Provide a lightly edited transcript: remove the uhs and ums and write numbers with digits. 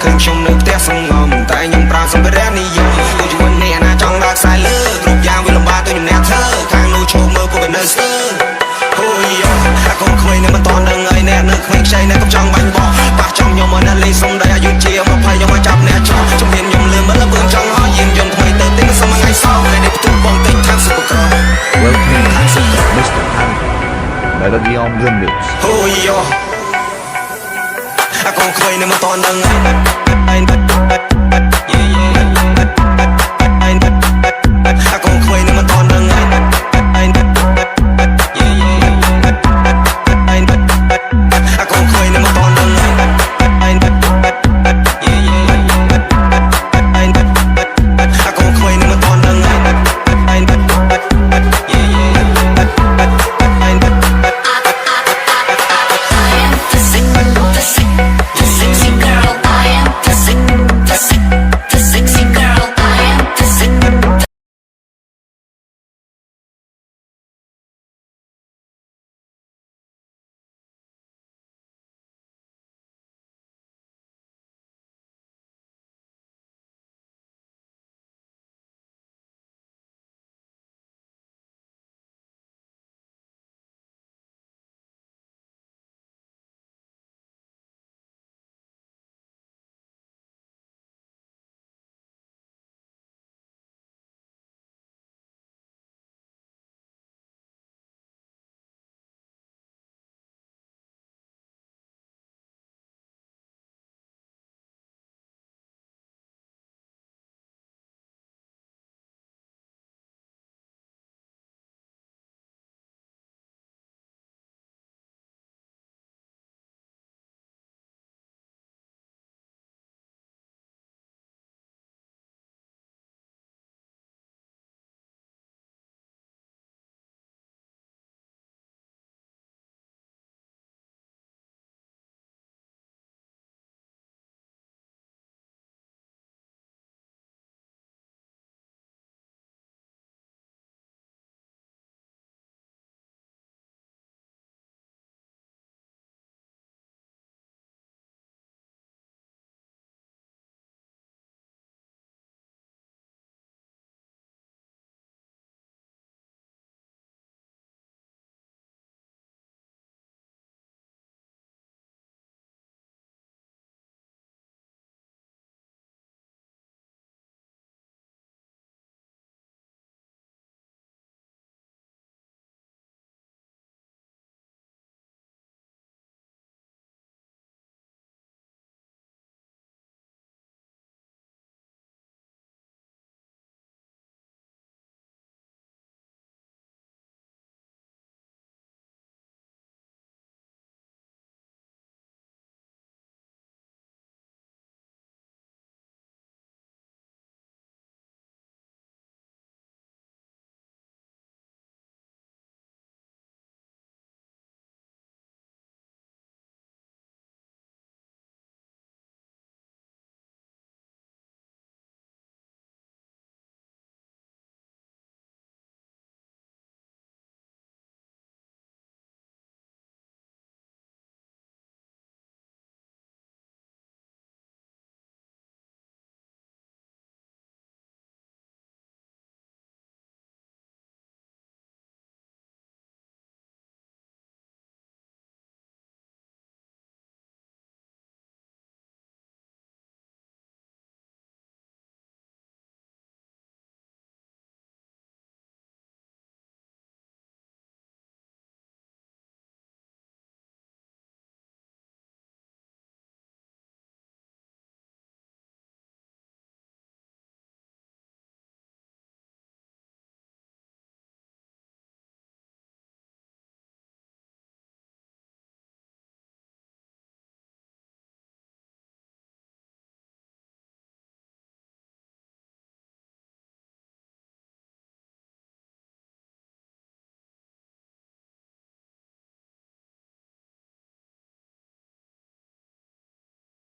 ឃើញខ្ញុំនៅផ្ទះសងំតែខ្ញុំប្រាសម្ភារៈនិយមទៅជាមួយអ្នកណាចង់ដើរខ្សែលើគ្រប់យ៉ាងវាលំបាកទៅខ្ញុំអ្នកធ្វើខាងនោះឈោមើលពួកគេនៅស្ទើអូយអាកូនក្មេងនៅមិនតដឹងអីអ្នកនៅក្មេងខ្ចីនៅកំចង់បាញ់បោះប៉ះចំខ្ញុំមកណាលេសុំដៃអាយុជា20ខ្ញុំមកចាប់អ្នកចោះជំនាញខ្ញុំលឿនមើលពើចង់ហោះយានយន្តថ្មីទៅទិញសុំថ្ងៃសោកហើយនេះផ្ទុះបងទិញខាងសុខក្រ Welcome Mr. Panda Melody on the mix អូយអាកូនក្មេងនៅមិនតដឹងអី